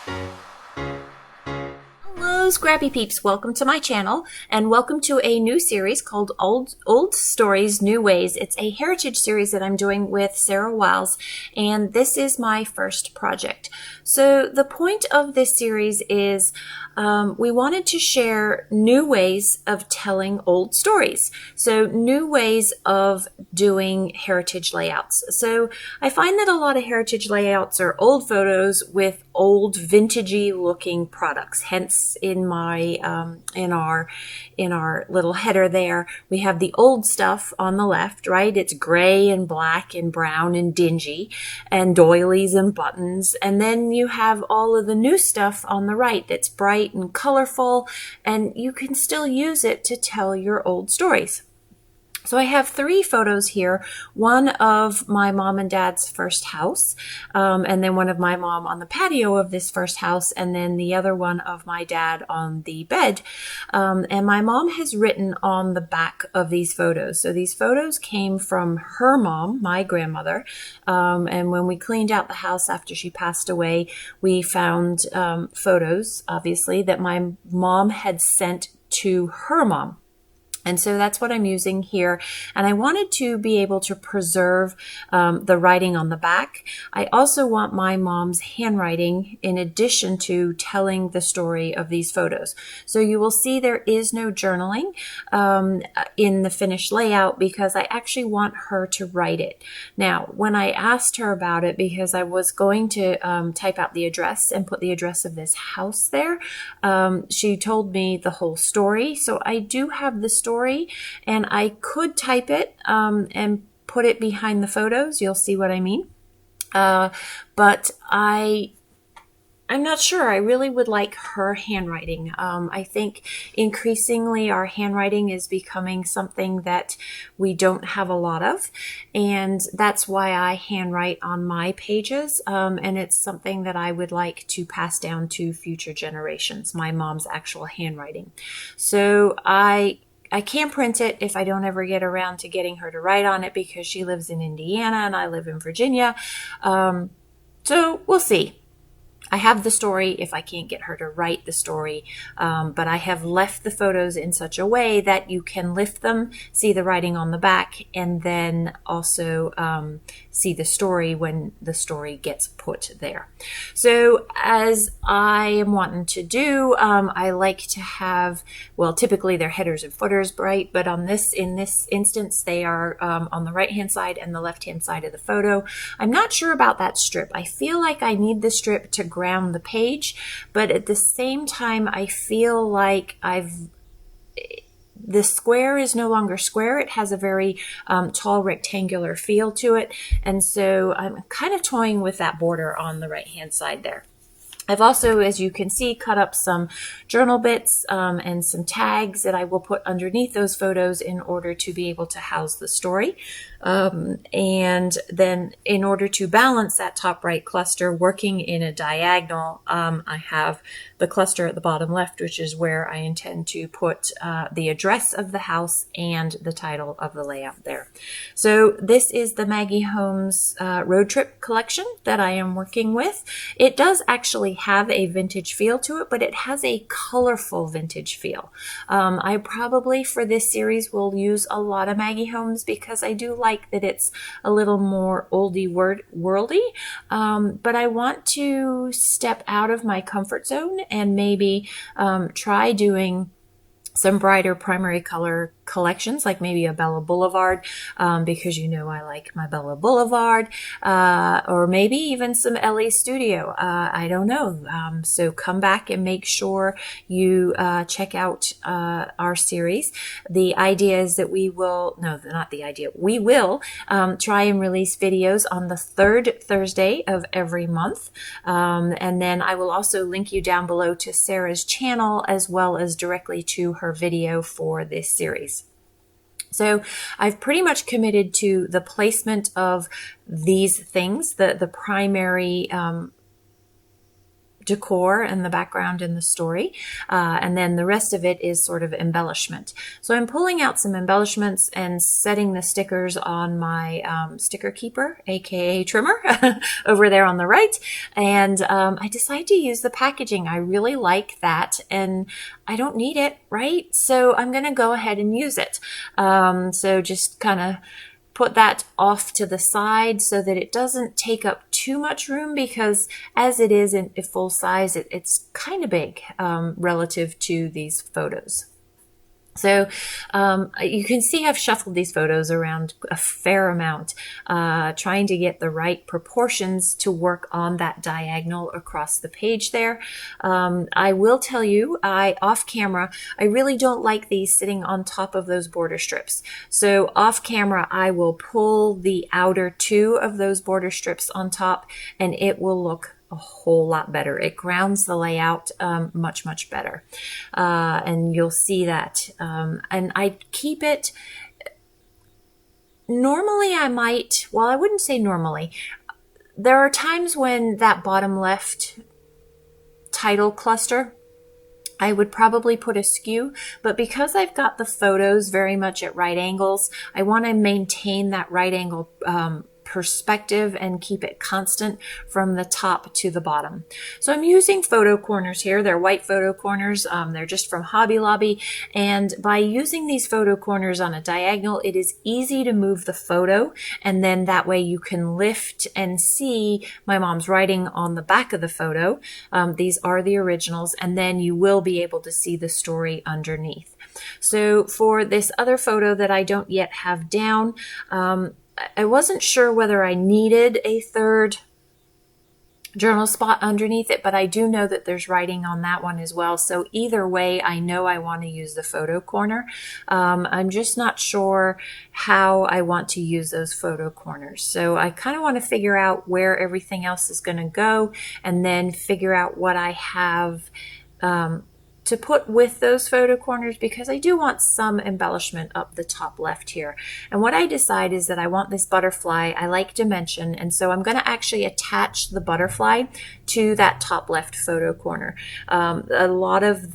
Hello, Scrappy Peeps. Welcome to my channel, and welcome to a new series called Old Stories, New Ways. It's a heritage series that I'm doing with Sarah Wyles, and this is my first project. So the point of this series is we wanted to share new ways of telling old stories. So new ways of doing heritage layouts. So I find that a lot of heritage layouts are old photos with old vintagey looking products. Hence in my in our little header there, we have the old stuff on the left, right? It's gray and black and brown and dingy and doilies and buttons. And then you have all of the new stuff on the right that's bright and colorful, and you can still use it to tell your old stories. So I have three photos here, one of my mom and dad's first house, and then one of my mom on the patio of this first house, and then the other one of my dad on the bed. And my mom has written on the back of these photos. So these photos came from her mom, my grandmother, and when we cleaned out the house after she passed away, we found photos, obviously, that my mom had sent to her mom. And so that's what I'm using here. And I wanted to be able to preserve the writing on the back. I also want my mom's handwriting in addition to telling the story of these photos. So you will see there is no journaling in the finished layout because I actually want her to write it. Now, when I asked her about it, because I was going to type out the address and put the address of this house there, she told me the whole story. So I do have the story. And I could type it and put it behind the photos. You'll see what I mean. But I'm not sure. I really would like her handwriting. I think increasingly our handwriting is becoming something that we don't have a lot of. And that's why I handwrite on my pages. And it's something that I would like to pass down to future generations, my mom's actual handwriting. So I can't print it if I don't ever get around to getting her to write on it because she lives in Indiana and I live in Virginia. So we'll see. I have the story if I can't get her to write the story, but I have left the photos in such a way that you can lift them, see the writing on the back, and then also see the story when the story gets put there. So as I am wanting to do, I like to have, well, typically they're headers and footers, right? But in this instance, they are on the right-hand side and the left-hand side of the photo. I'm not sure about that strip. I feel like I need the strip to ground the page, but at the same time, I feel like the square is no longer square. It has a very tall rectangular feel to it. And so I'm kind of toying with that border on the right-hand side there. I've also, as you can see, cut up some journal bits and some tags that I will put underneath those photos in order to be able to house the story. And then in order to balance that top right cluster working in a diagonal, I have the cluster at the bottom left, which is where I intend to put the address of the house and the title of the layout there. So this is the Maggie Holmes road trip collection that I am working with. It does actually have a vintage feel to it, but it has a colorful vintage feel. I probably for this series will use a lot of Maggie Holmes because I do like that it's a little more oldie worldy, but I want to step out of my comfort zone and maybe try doing some brighter primary color collections, like maybe a Bella Boulevard, because you know I like my Bella Boulevard, or maybe even some LA Studio. I don't know. So come back and make sure you check out our series. The idea is that we will, no, not the idea, we will try and release videos on the third Thursday of every month. And then I will also link you down below to Sarah's channel as well as directly to her video for this series. So I've pretty much committed to the placement of these things, the primary decor and the background in the story. And then the rest of it is sort of embellishment. So I'm pulling out some embellishments and setting the stickers on my sticker keeper, aka trimmer, over there on the right. And I decided to use the packaging. I really like that, and I don't need it, right? So I'm going to go ahead and use it. So just kind of put that off to the side so that it doesn't take up too much room, because as it is in full size, it's kind of big relative to these photos. So you can see I've shuffled these photos around a fair amount, trying to get the right proportions to work on that diagonal across the page there. I will tell you, off camera, I really don't like these sitting on top of those border strips. So off camera, I will pull the outer two of those border strips on top, and it will look a whole lot better. It grounds the layout much, much better. And you'll see that. And I keep it, normally I might, well, I wouldn't say normally. There are times when that bottom left title cluster, I would probably put askew, but because I've got the photos very much at right angles, I want to maintain that right angle perspective and keep it constant from the top to the bottom. So I'm using photo corners here. They're white photo corners. They're just from Hobby Lobby. And by using these photo corners on a diagonal, it is easy to move the photo. And then that way you can lift and see my mom's writing on the back of the photo. These are the originals. And then you will be able to see the story underneath. So for this other photo that I don't yet have down, I wasn't sure whether I needed a third journal spot underneath it, but I do know that there's writing on that one as well. So either way, I know I want to use the photo corner. I'm just not sure how I want to use those photo corners. So I kind of want to figure out where everything else is going to go, and then figure out what I have to put with those photo corners, because I do want some embellishment up the top left here. And what I decide is that I want this butterfly. I like dimension, and so I'm going to actually attach the butterfly to that top left photo corner. A lot of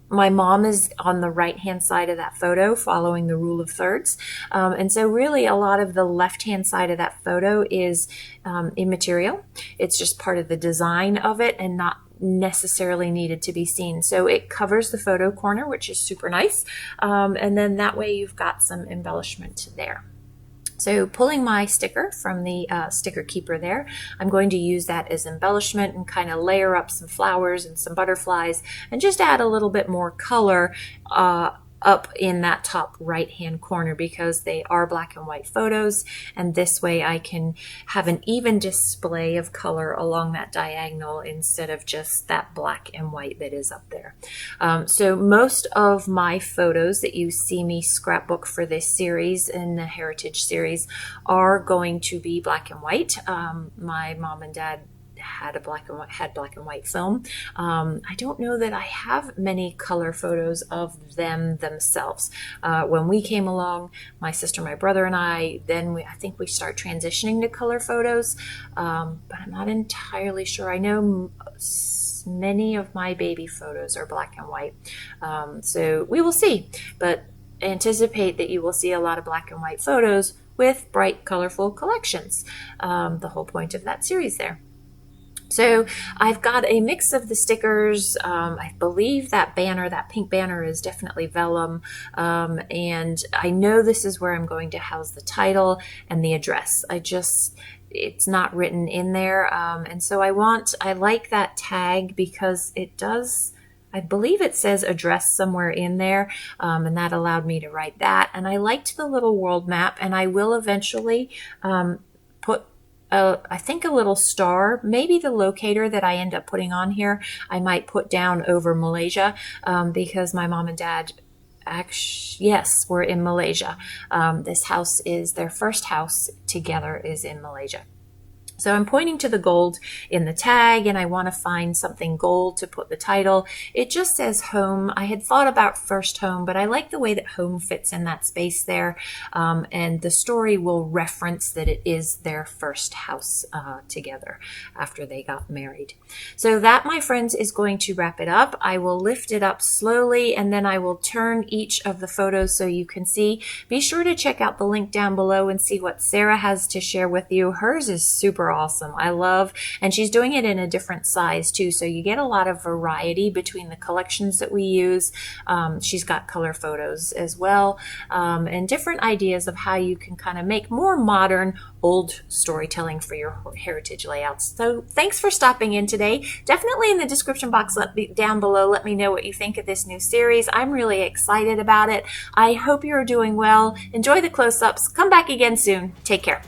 my mom is on the right-hand side of that photo, following the rule of thirds. And so really a lot of the left-hand side of that photo is immaterial. It's just part of the design of it and not necessarily needed to be seen. So it covers the photo corner, which is super nice. And then that way you've got some embellishment there. So pulling my sticker from the sticker keeper there, I'm going to use that as embellishment and kind of layer up some flowers and some butterflies and just add a little bit more color up in that top right hand corner, because they are black and white photos, and this way I can have an even display of color along that diagonal instead of just that black and white that is up there. So most of my photos that you see me scrapbook for this series, in the Heritage series, are going to be black and white. My mom and dad had black and white film. I don't know that I have many color photos of them themselves. When we came along, my sister, my brother, and I think we start transitioning to color photos, but I'm not entirely sure. I know many of my baby photos are black and white, so we will see. But anticipate that you will see a lot of black and white photos with bright, colorful collections. The whole point of that series there. So I've got a mix of the stickers. I believe that banner, that pink banner, is definitely vellum. And I know this is where I'm going to house the title and the address. It's not written in there. And so I like that tag because it does, I believe it says address somewhere in there, and that allowed me to write that. And I liked the little world map, and I will eventually put I think a little star, maybe the locator that I end up putting on here, I might put down over Malaysia, because my mom and dad were in Malaysia. This house is their first house together is in Malaysia. So I'm pointing to the gold in the tag, and I want to find something gold to put the title. It just says home. I had thought about first home, but I like the way that home fits in that space there. And the story will reference that it is their first house together after they got married. So that, my friends, is going to wrap it up. I will lift it up slowly, and then I will turn each of the photos so you can see. Be sure to check out the link down below and see what Sarah has to share with you. Hers is super awesome. I love, and she's doing it in a different size too, so you get a lot of variety between the collections that we use. She's got color photos as well, and different ideas of how you can kind of make more modern old storytelling for your heritage layouts. So thanks for stopping in today. Definitely in the description box down below, let me know what you think of this new series. I'm really excited about it. I hope you're doing well. Enjoy the close-ups. Come back again soon. Take care.